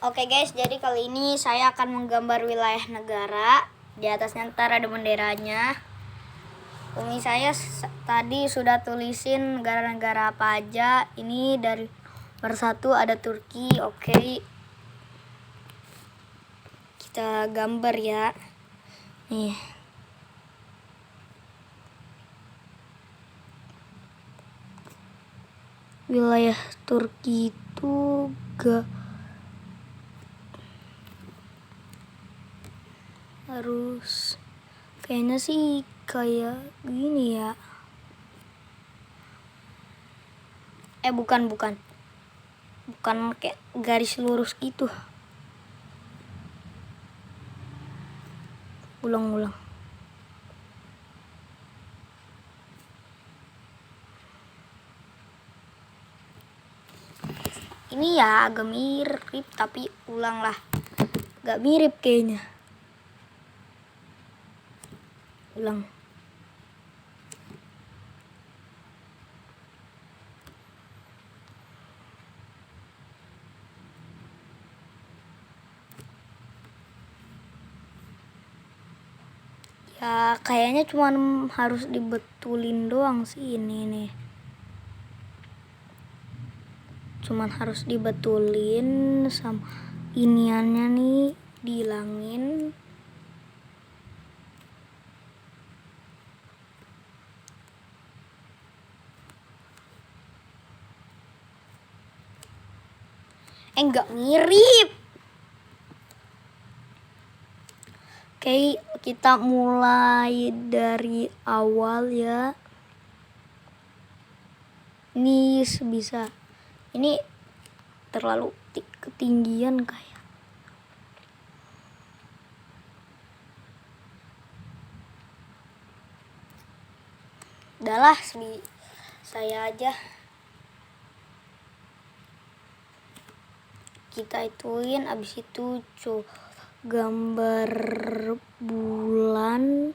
Oke guys, jadi kali ini saya akan menggambar wilayah negara. Di atasnya ntar ada benderanya. Umi saya tadi sudah tulisin negara-negara apa aja. Ini dari persatu ada Turki. Oke, kita gambar ya. Nih. Wilayah Turki itu harus kayaknya sih kayak gini ya. Bukan kayak garis lurus gitu. Ulang. Ini ya agak mirip, tapi ulang lah. Gak mirip kayaknya. Ulang. Ya kayaknya cuma harus dibetulin doang sih ini nih. Cuman harus dibetulin sama iniannya nih dihilangin. Enggak mirip. Oke, kita mulai dari awal ya. Ini sebisa. Ini terlalu ketinggian kayak. Udahlah, saya aja. Kita ituin, abis itu gambar bulan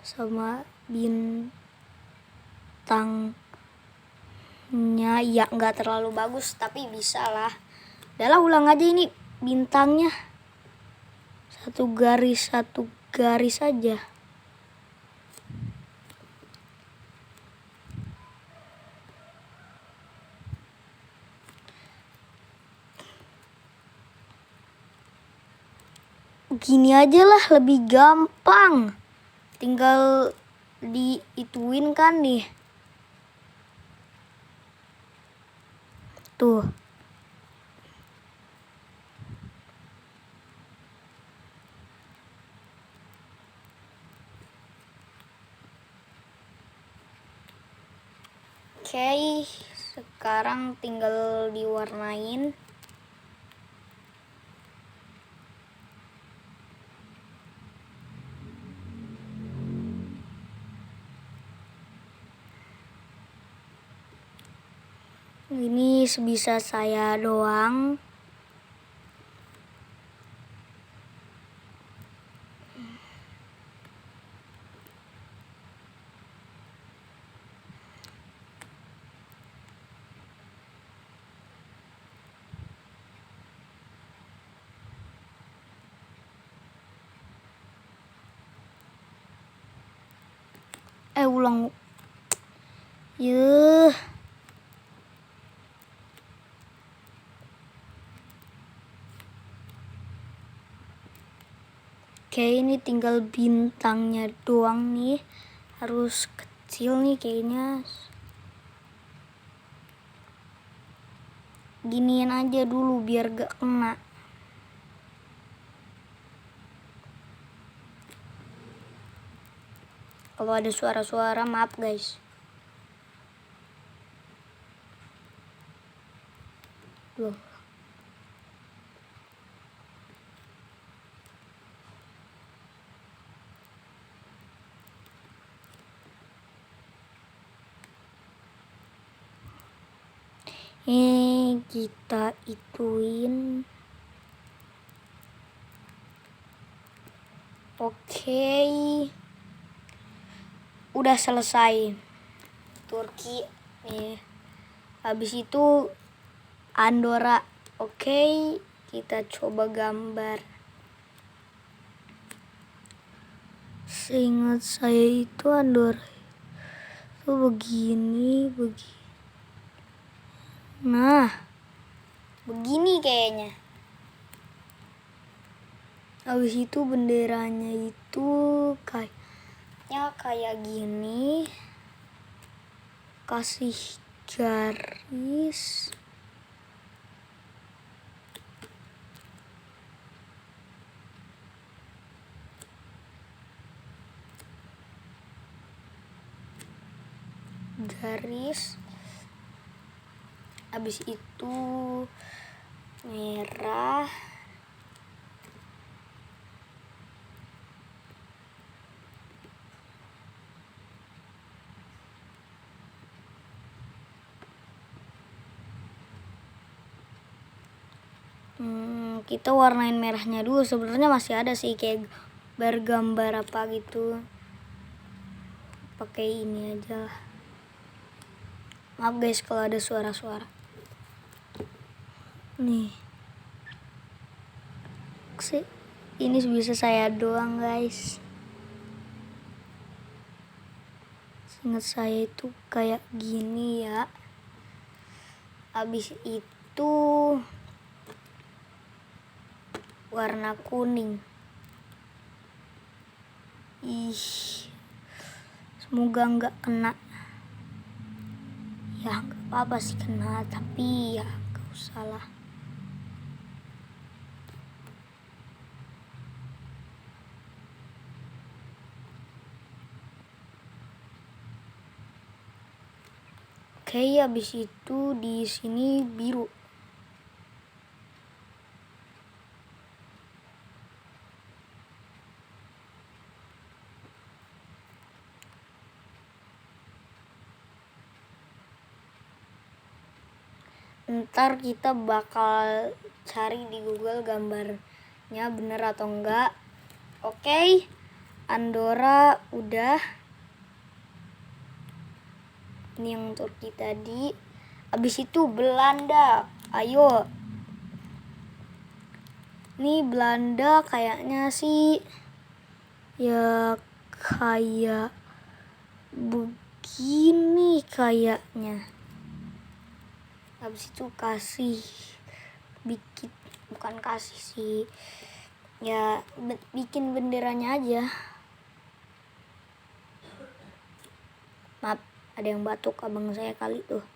sama bintangnya. Ya nggak terlalu bagus, tapi bisa lah. Udahlah, ulang aja ini bintangnya. Satu garis aja. Gini aja lah, lebih gampang. Tinggal diituin kan nih. Tuh. Oke, sekarang tinggal diwarnain. Ini sebisa saya doang. Ulang. Yuh. Oke, ini tinggal bintangnya doang nih. Harus kecil nih kayaknya. Giniin aja dulu biar gak kena. Kalau ada suara-suara maaf guys. Loh. Kita ituin. Oke. Udah selesai. Turki nih. Habis itu Andorra. Oke, kita coba gambar. Seingat saya itu Andorra itu begini. Nah, begini kayaknya. Habis itu benderanya itu kayak gini. Kasih garis. Habis itu merah. Kita warnain merahnya dulu. Sebenarnya masih ada sih kayak bergambar apa gitu. Pakai ini aja lah. Maaf guys kalau ada suara-suara. Nih. Ini bisa saya doang guys. Ingat saya itu kayak gini ya. Habis itu warna kuning. Semoga nggak kena. Ya nggak apa-apa sih kena, tapi ya nggak usah lah. Oke, habis itu di sini biru. Ntar kita bakal cari di Google gambarnya bener atau enggak. Oke, Andorra udah. Ini yang Turki tadi. Habis itu Belanda. Ayo. Ini Belanda kayaknya sih ya kayak begini kayaknya. Habis itu bukan kasih sih. Ya bikin benderanya aja. Maaf, ada yang batuk abang saya kali tuh.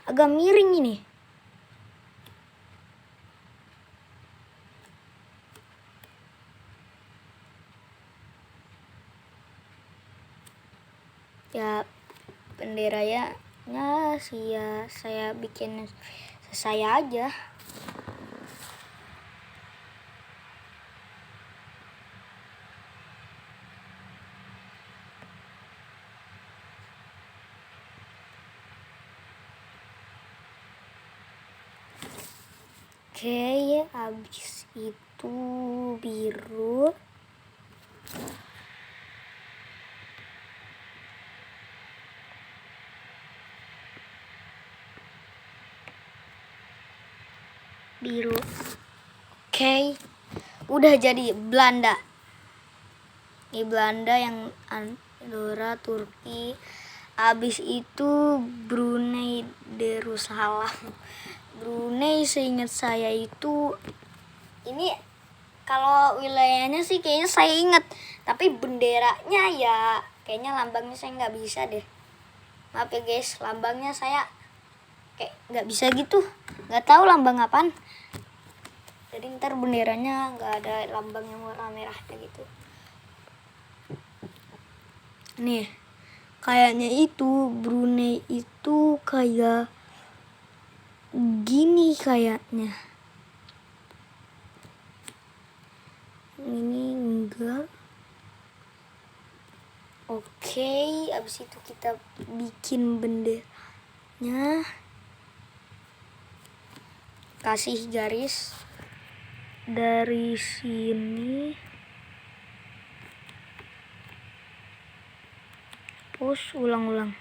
Agak miring ini. Ya benderanya sih ya saya bikin saya aja. Oke, habis itu biru. Oke, udah jadi Belanda. Ini Belanda yang Andorra, Turki. Habis itu Brunei Darussalam. Brunei seingat saya itu ini kalau wilayahnya sih kayaknya saya ingat, tapi benderanya ya kayaknya lambangnya saya nggak bisa deh. Maaf ya guys, lambangnya saya kayak nggak bisa gitu, nggak tahu lambang apaan. Jadi ntar benderanya nggak ada lambang yang warna merahnya gitu. Nih, kayaknya itu Brunei itu kayak gini kayaknya. Ini enggak. Oke, abis itu kita bikin benderanya. Kasih garis dari sini. Ulang-ulang.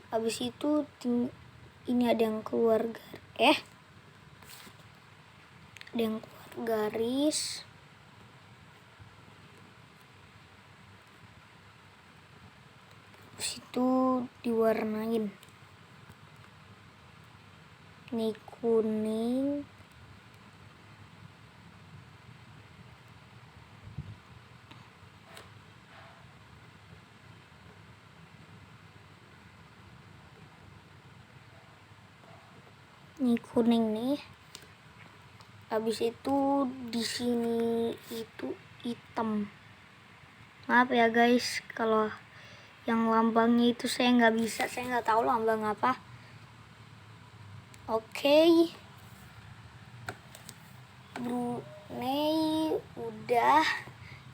Habis itu ini ada yang keluar ada yang keluar garis. Habis itu diwarnain. Ini kuning. Ini kuning nih. Habis itu di sini itu hitam. Maaf ya guys, kalau yang lambangnya itu saya nggak bisa, saya nggak tahu lambang apa. Brunei udah.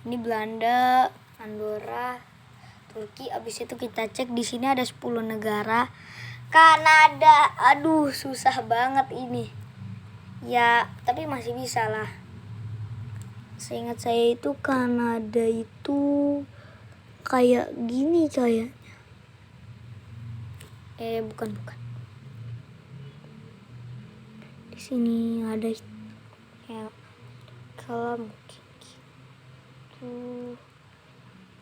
Ini Belanda, Andorra, Turki. Habis itu kita cek di sini ada 10 negara. Kanada, aduh susah banget ini. Ya, tapi masih bisa lah. Seingat saya itu Kanada itu kayak gini kayaknya. Bukan. Di sini ada ya, kalau mungkin gitu.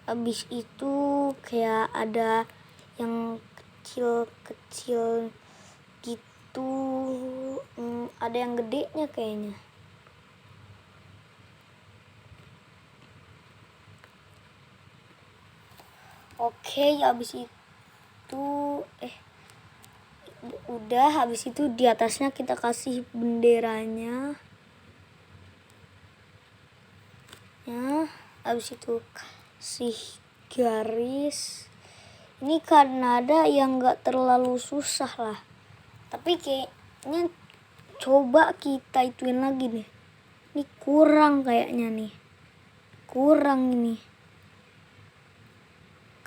Habis itu kayak ada yang kecil gitu. Ada yang gedenya kayaknya. Habis itu udah. Habis itu di atasnya kita kasih benderanya ya. Habis itu kasih garis. Ini Kanada yang gak terlalu susah lah, tapi kayaknya coba kita ituin lagi nih. Ini kurang kayaknya nih, kurang ini.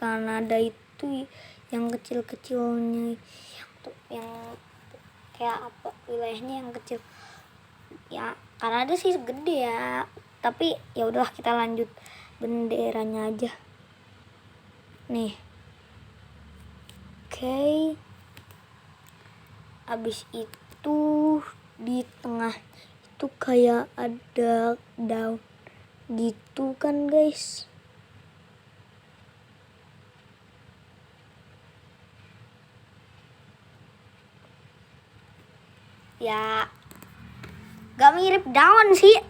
Kanada itu yang kecil-kecilnya, yang kayak apa, wilayahnya yang kecil ya. Kanada sih gede ya, tapi ya udahlah, kita lanjut benderanya aja nih. Habis itu di tengah itu kayak ada daun gitu kan guys. Ya gak mirip daun sih,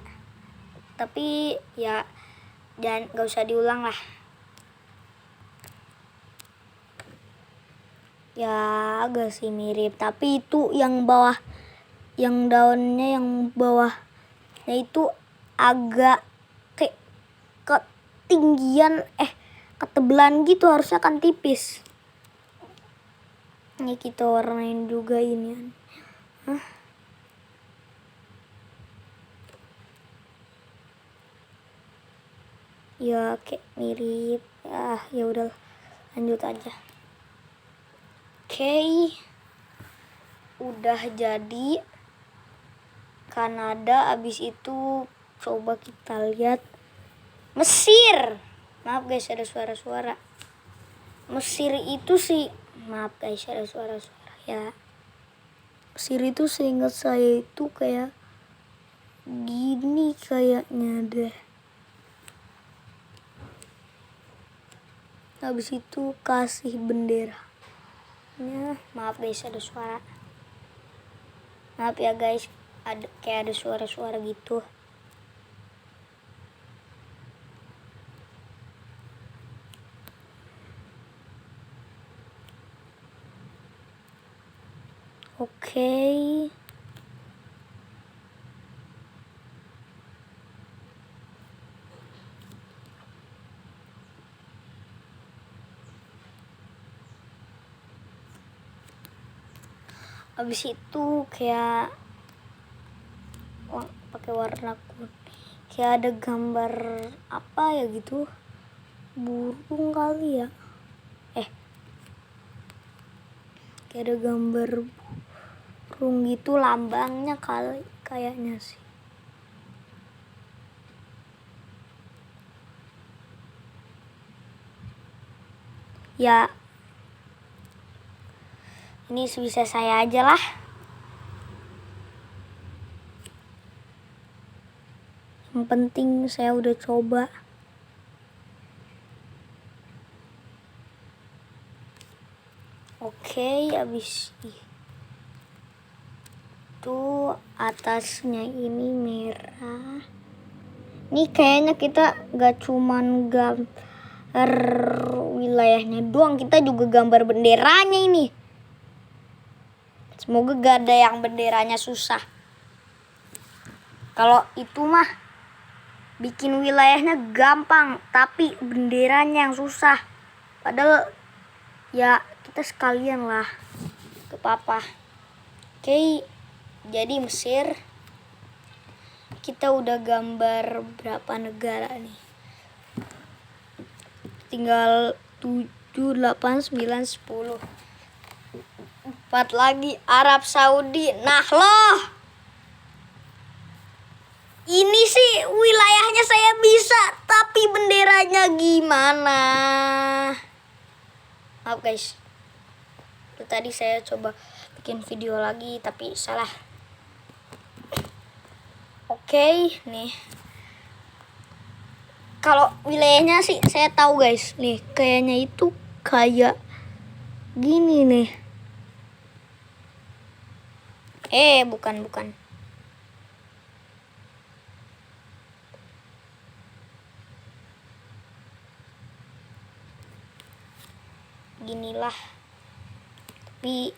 tapi ya dan gak usah diulang lah. Ya agak sih mirip, tapi itu yang bawah, yang daunnya yang bawahnya itu agak kayak ketinggian ketebelan gitu, harusnya kan tipis. Ini kita warnain juga ini. Ya kayak mirip. Ya udah lanjut aja. Udah jadi Kanada. Abis itu coba kita lihat Mesir. Maaf guys, ada suara-suara. Mesir itu sih, maaf guys, ada suara-suara ya. Mesir itu seingat saya itu kayak gini kayaknya deh. Habis itu kasih bendera. Maaf guys, ada suara. Maaf ya guys, kayak ada suara-suara gitu. Habis itu kayak pakai warna kuning, kayak ada gambar apa ya gitu, burung kali ya, kayak ada gambar burung gitu, lambangnya kali kayaknya sih. Ya, ini sebisa saya aja lah. Yang penting saya udah coba. Oke, habis itu atasnya ini merah. Ini kayaknya kita gak cuman gambar wilayahnya doang, kita juga gambar benderanya ini. Semoga gak ada yang benderanya susah. Kalau itu mah bikin wilayahnya gampang, tapi benderanya yang susah. Padahal ya kita sekalian lah ke papa. Oke, jadi Mesir kita udah gambar berapa negara nih? Tinggal 7, 8, 9, 10. 4 lagi Arab Saudi. Nah loh, ini sih wilayahnya saya bisa, tapi benderanya gimana? Maaf guys, itu tadi saya coba bikin video lagi tapi salah. Oke, nih. Kalau wilayahnya sih saya tahu guys. Nih, kayaknya itu kayak gini nih. Bukan. Ginilah. Tapi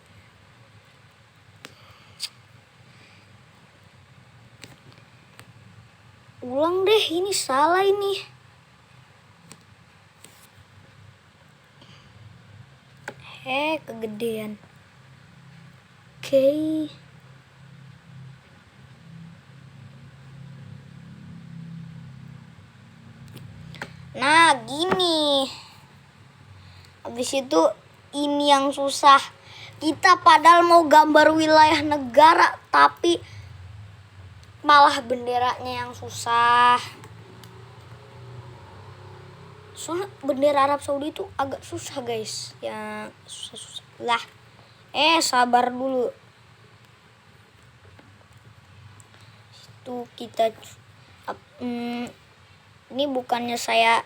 ulang deh, ini salah ini. Kegedean. Oke. Nah, gini. Habis itu ini yang susah. Kita padahal mau gambar wilayah negara, tapi malah benderanya yang susah. Soalnya bendera Arab Saudi itu agak susah guys. Ya susah-susah lah. Sabar dulu. Itu kita ini bukannya saya,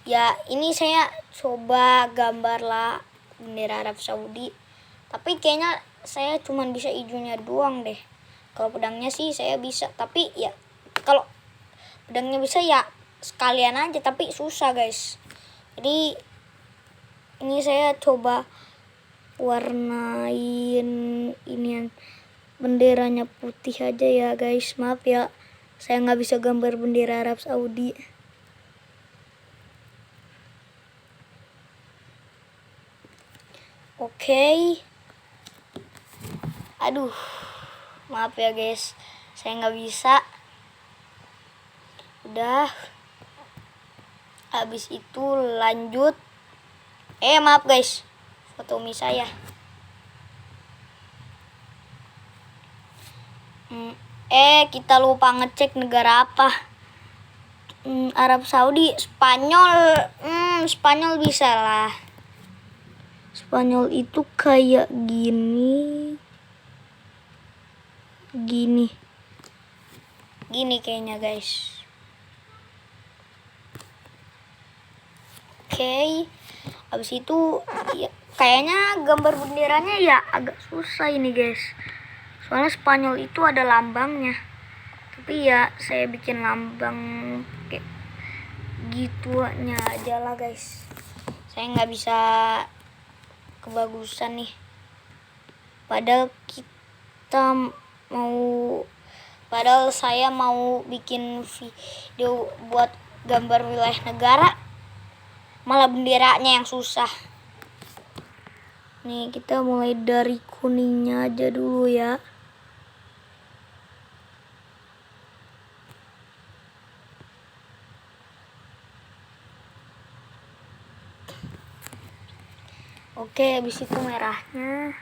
ya ini saya coba gambar lah bendera Arab Saudi, tapi kayaknya saya cuman bisa hijaunya doang deh. Kalau pedangnya sih saya bisa, tapi ya kalau pedangnya bisa ya sekalian aja, tapi susah guys. Jadi ini saya coba warnain ini benderanya putih aja ya guys. Maaf ya, saya nggak bisa gambar bendera Arab Saudi. Oke. Aduh, maaf ya guys, saya nggak bisa. Udah. Habis itu lanjut. Maaf guys, foto mie saya. Kita lupa ngecek negara apa. Arab Saudi, Spanyol. Spanyol bisa lah. Spanyol itu kayak gini kayaknya guys. Oke, habis itu ya, kayaknya gambar benderanya ya agak susah ini guys. Soalnya Spanyol itu ada lambangnya, tapi ya saya bikin lambang kayak gitunya aja lah guys. Saya nggak bisa kebagusan nih. Padahal saya mau bikin video buat gambar wilayah negara, malah benderanya yang susah. Nih kita mulai dari kuningnya aja dulu ya. Oke, habis itu merahnya.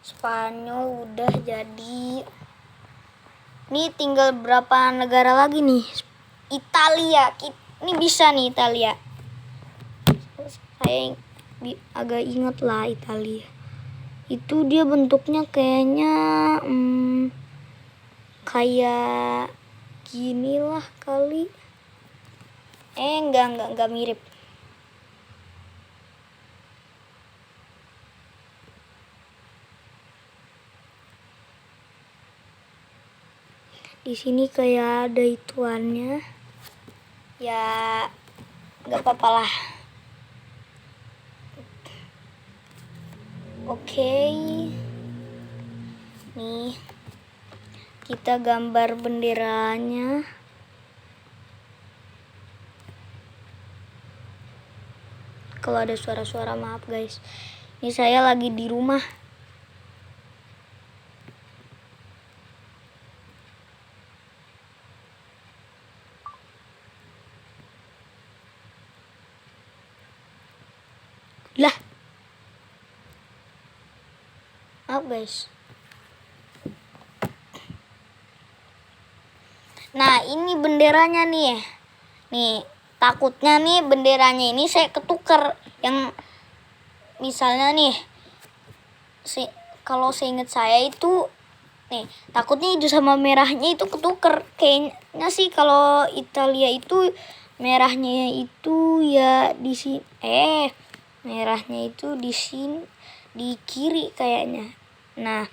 Spanyol udah jadi. Ini tinggal berapa negara lagi nih? Italia. Ini bisa nih Italia. Saya agak ingat lah Italia. Itu dia bentuknya kayaknya kayak gini lah kali. Enggak mirip. Di sini kayak ada ituannya. Ya, nggak apa-apa lah. Oke. Nih, kita gambar benderanya. Kalau ada suara-suara maaf guys. Ini saya lagi di rumah. Lah. Maaf guys. Nah, ini benderanya nih. Nih, takutnya nih benderanya ini saya ketuker. Yang misalnya nih, kalau seingat saya itu nih, takutnya hijau sama merahnya itu ketuker. Kayaknya sih kalau Italia itu merahnya itu ya di sini. Merahnya itu di sini, di kiri kayaknya. Nah,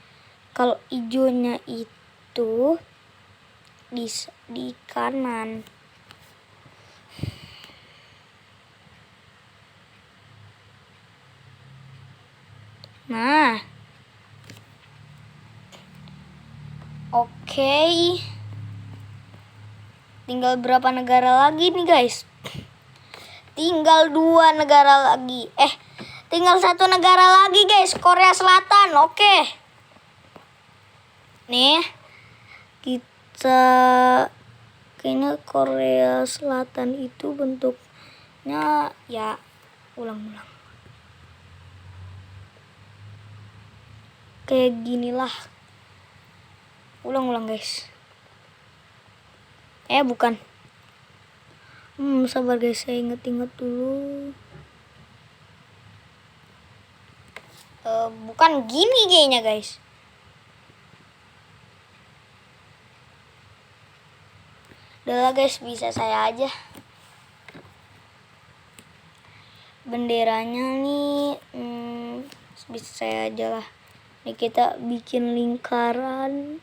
kalau hijaunya itu di kanan. Nah, oke. Tinggal berapa negara lagi nih guys? Tinggal 2 negara lagi. Tinggal 1 negara lagi guys, Korea Selatan. Oke. Nih, kita kayaknya Korea Selatan itu bentuknya ya ulang-ulang. Kayak ginilah. Ulang-ulang guys. Bukan. Sabar guys, saya inget-inget dulu. Bukan gini kayaknya guys. Udah lah guys, bisa saya aja. Benderanya nih bisa saya aja lah. Ini kita bikin lingkaran.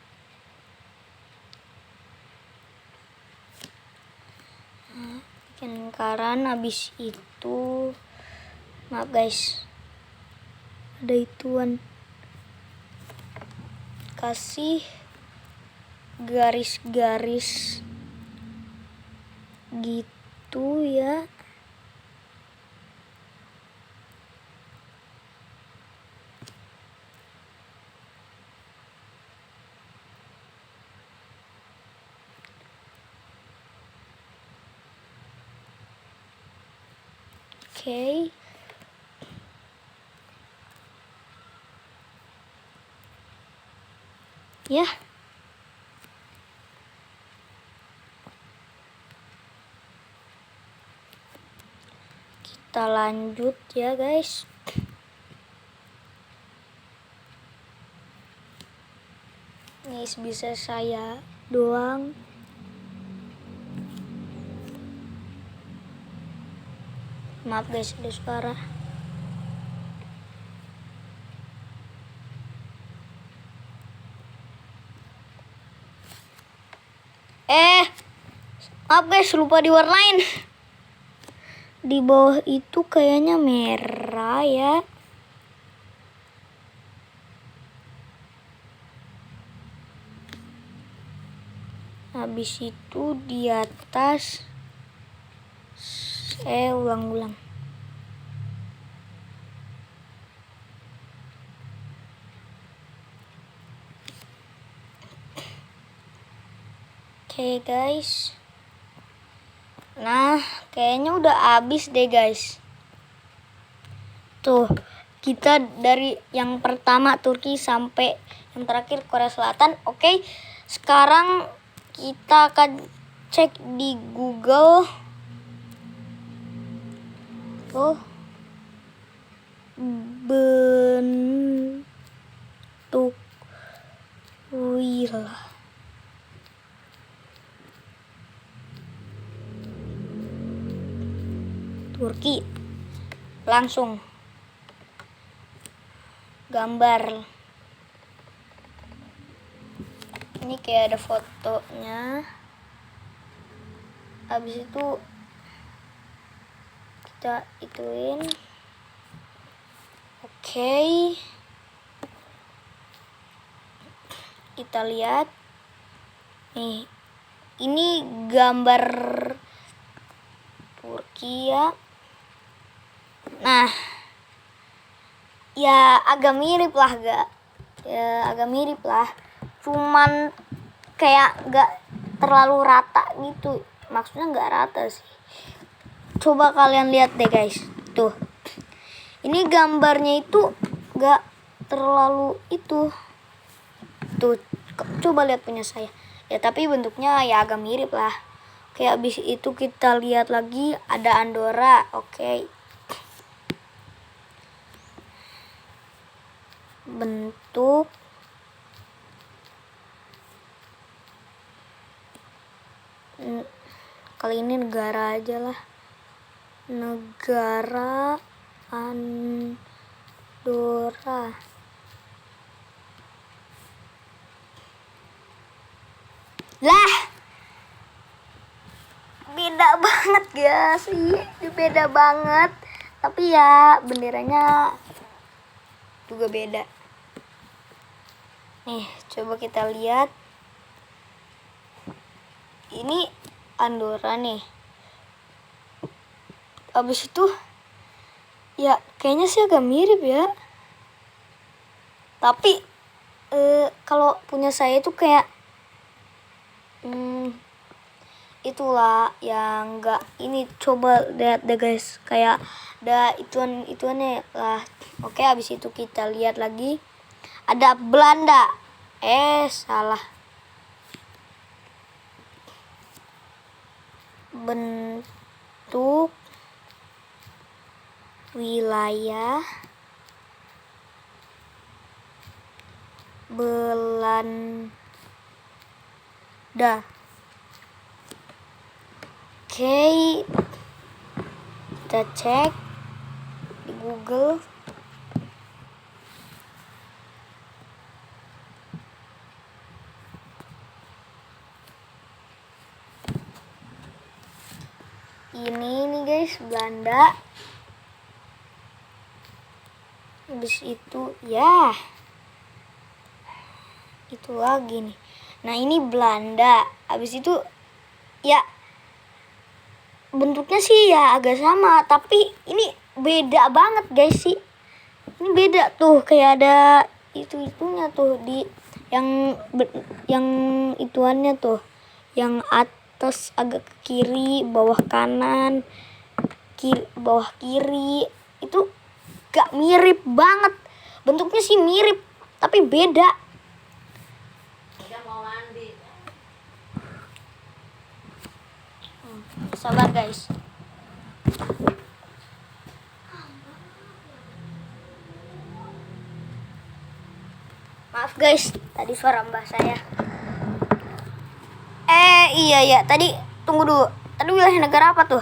Bikin lingkaran, habis itu maaf guys, ada ituan, kasih garis-garis gitu ya. Oke. Ya. Kita lanjut ya guys. Ini bisa saya doang. Maaf guys, ada suara. Maaf guys, lupa diwarnain. Di bawah itu kayaknya merah ya. Habis itu di atas ulang-ulang. Oke guys. Nah, kayaknya udah habis deh guys. Tuh, kita dari yang pertama Turki sampai yang terakhir Korea Selatan. Oke, Sekarang kita akan cek di Google. Oh, bentuk wheel. Turki. Langsung gambar. Ini kayak ada fotonya. Habis itu kita ituin. Oke. Kita lihat. Nih. Ini gambar Turki ya. Nah. Ya agak mirip lah, cuman kayak gak terlalu rata gitu. Maksudnya gak rata sih. Coba kalian lihat deh guys. Tuh. Ini gambarnya itu gak terlalu itu. Tuh. Coba lihat punya saya. Ya tapi bentuknya ya agak mirip lah. Kayak abis itu kita lihat lagi ada Andorra. Oke. Bentuk kali ini negara aja lah. Negara Andorra. Lah, beda banget guys. Beda banget. Tapi ya benderanya juga beda. Nih, coba kita lihat. Ini Andorra nih. Abis itu ya kayaknya sih agak mirip ya. Tapi kalau punya saya itu kayak itulah yang enggak ini. Coba lihat deh guys, kayak ada ituannya lah. Oke, habis itu kita lihat lagi ada Belanda. Salah. Bentuk wilayah Belanda. Oke, kita cek di Google. Ini nih guys, Belanda. Habis itu ya itu lagi nih. Nah ini Belanda. Habis itu ya bentuknya sih ya agak sama, tapi ini beda banget guys sih. Ini beda tuh, kayak ada itunya tuh di yang ituannya tuh, yang atas agak ke kiri, bawah kanan, bawah kiri. Itu gak mirip banget. Bentuknya sih mirip, tapi beda. Sabar guys. Maaf guys, tadi suara mbah saya. Iya, tadi tunggu dulu. Tadi wilayah negara apa tuh?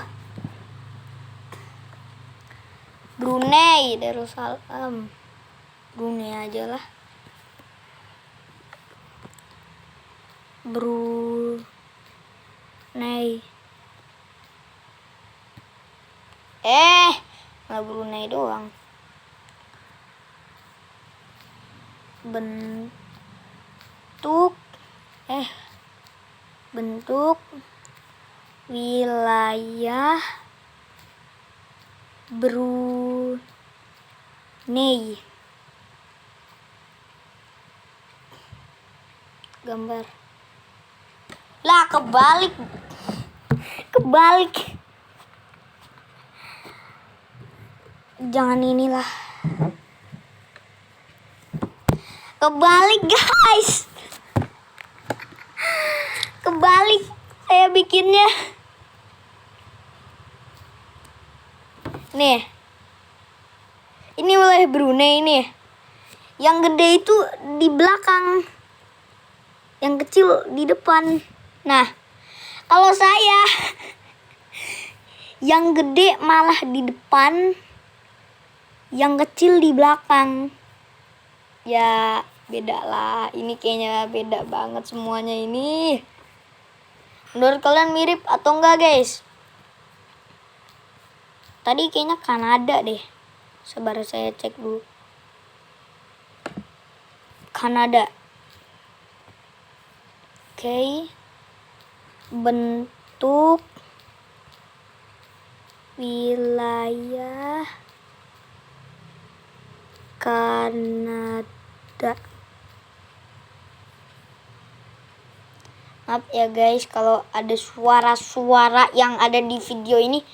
Brunei Darussalam. Brunei aja lah. Brunei. Nggak Brunei doang. Bentuk wilayah Brunei. Gambar. Lah kebalik. Jangan inilah. Kebalik guys. kebalik saya bikinnya. Nih, ini wilayah Brunei nih. Yang gede itu di belakang, yang kecil di depan. Nah, kalau saya yang gede malah di depan, yang kecil di belakang. Ya beda lah, ini kayaknya beda banget semuanya ini. Menurut kalian mirip atau enggak guys? Tadi kayaknya Kanada deh. Sabar saya cek dulu. Kanada. Oke. Bentuk wilayah Kanada. Maaf ya guys kalau ada suara-suara yang ada di video ini.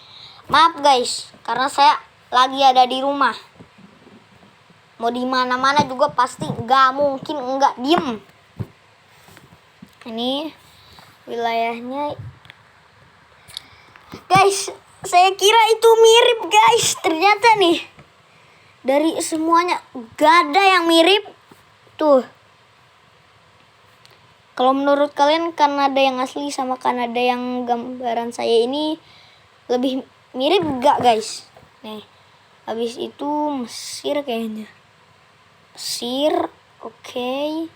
Maaf guys, karena saya lagi ada di rumah. Mau di mana-mana juga pasti nggak mungkin nggak diem. Ini wilayahnya. Guys, saya kira itu mirip guys. Ternyata nih dari semuanya gak ada yang mirip. Tuh. Kalau menurut kalian Kanada yang asli sama Kanada yang gambaran saya ini lebih mirip gak guys? Nih, habis itu Mesir kayaknya. Mesir, oke.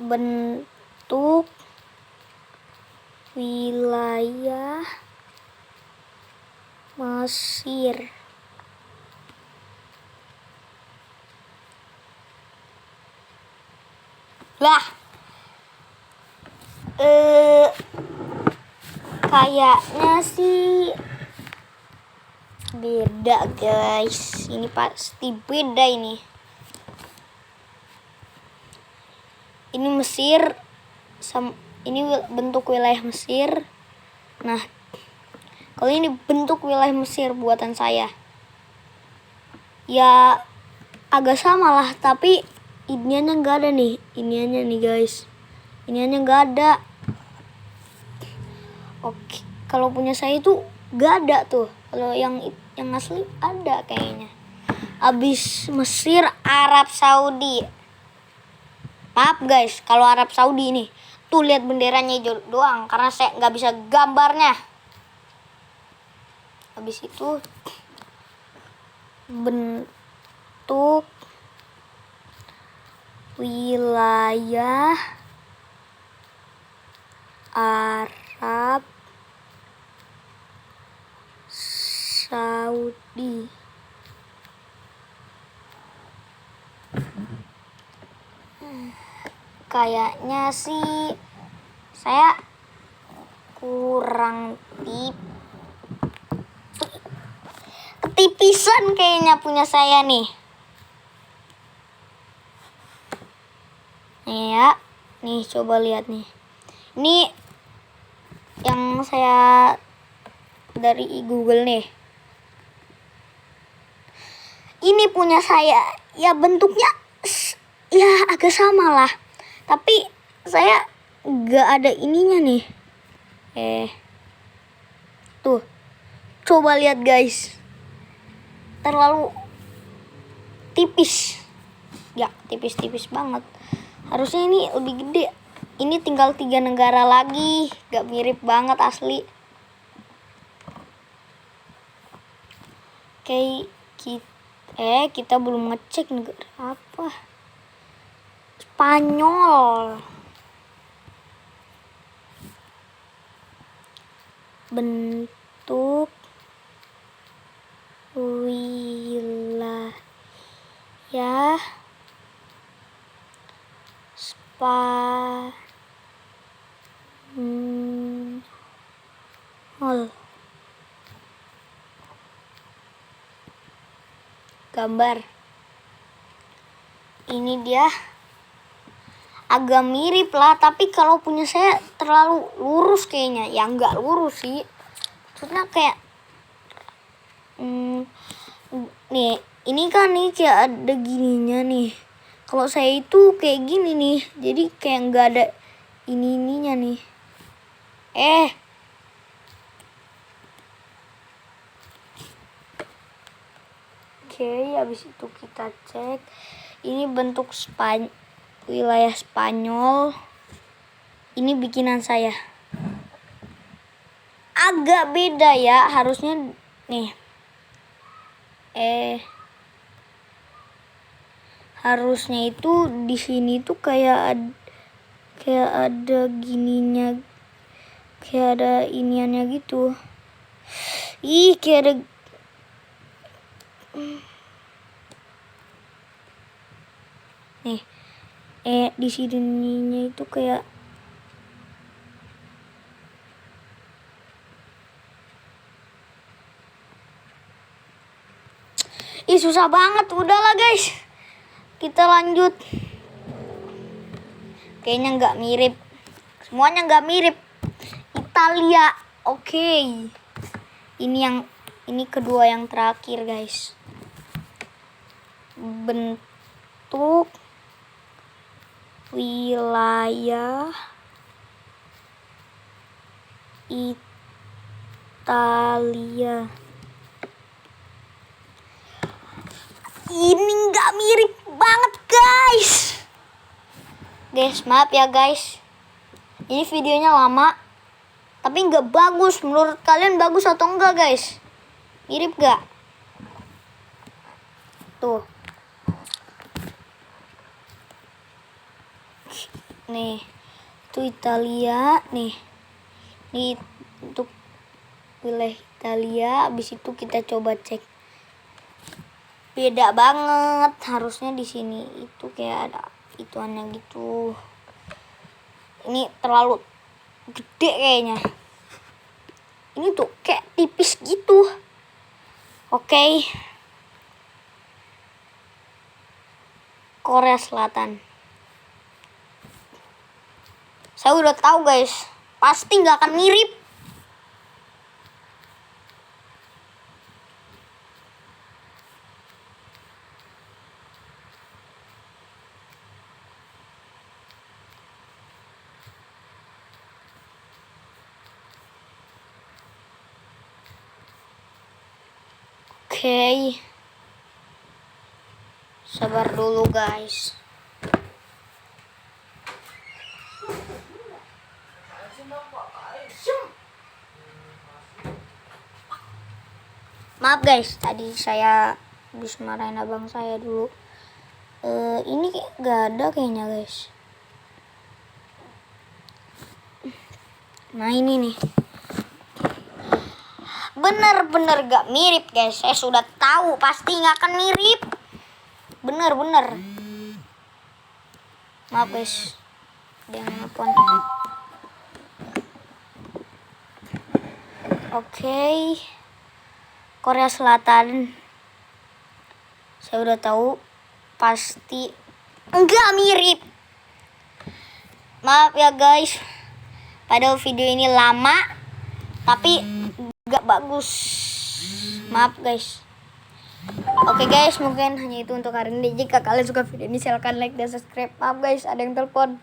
Bentuk wilayah Mesir. Lah, kayaknya sih beda guys. Ini pasti beda ini. Ini Mesir, ini bentuk wilayah Mesir. Nah, kalau ini bentuk wilayah Mesir buatan saya. Ya agak sama lah, tapi iniannya nggak ada nih. Iniannya nih guys. Iniannya nggak ada. Oke, kalau punya saya itu nggak ada tuh. Kalau yang asli ada kayaknya. Abis Mesir, Arab Saudi. Maaf guys, kalau Arab Saudi ini tuh lihat benderanya hijau doang karena saya nggak bisa gambarnya. Habis itu bentuk wilayah Arab Saudi. Kayaknya sih saya kurang ketipisan kayaknya punya saya nih. Nih ya, nih coba lihat nih. Ini yang saya dari Google nih. Ini punya saya, ya bentuknya ya agak sama lah. Tapi saya gak ada ininya nih. Tuh, coba lihat guys. Terlalu tipis. Ya, tipis-tipis banget. Harusnya ini lebih gede. Ini tinggal 3 negara lagi. Gak mirip banget asli. Oke, kita belum ngecek negara apa. Spanyol. Bentuk wilayah Spanyol. Gambar. Ini dia. Agak mirip lah, tapi kalau punya saya terlalu lurus kayaknya. Ya nggak lurus sih. Maksudnya kayak nih, ini kan nih kayak ada gininya nih. Kalau saya itu kayak gini nih. Jadi kayak nggak ada ininya nih. Oke, habis itu kita cek. Ini bentuk wilayah Spanyol. Ini bikinan saya. Agak beda ya, harusnya nih. Harusnya itu di sini tuh kayak ada gininya, kayak ada iniannya gitu. Kayak ada nih. Di sininya itu kayak susah banget. Udahlah guys, kita lanjut. Kayaknya nggak mirip, semuanya nggak mirip. Italia. Oke. Ini kedua yang terakhir guys. Bentuk wilayah Italia. Ini nggak mirip banget guys. Maaf ya guys. Ini videonya lama, tapi nggak bagus. Menurut kalian bagus atau enggak guys? Mirip gak? Tuh. Nih, itu Italia nih. Ini untuk wilayah Italia. Habis itu kita coba cek. Beda banget. Harusnya di sini itu kayak ada ituannya gitu. Ini terlalu gede kayaknya. Ini tuh kayak tipis gitu. Oke. Korea Selatan. Saya udah tahu guys, pasti nggak akan mirip. Oke. Sabar dulu guys. Maaf guys, tadi saya habis marahin abang saya dulu. Ini nggak ada kayaknya guys. Nah ini nih. Bener-bener gak mirip guys. Saya sudah tahu pasti nggak akan mirip. Bener-bener. Maaf guys. Jangan nelfon. Oke. Korea Selatan. Saya udah tahu pasti enggak mirip. Maaf ya guys. Padahal video ini lama tapi enggak bagus. Maaf guys. Oke guys, mungkin hanya itu untuk hari ini. Jika kalian suka video ini silahkan like dan subscribe. Maaf guys, ada yang telepon.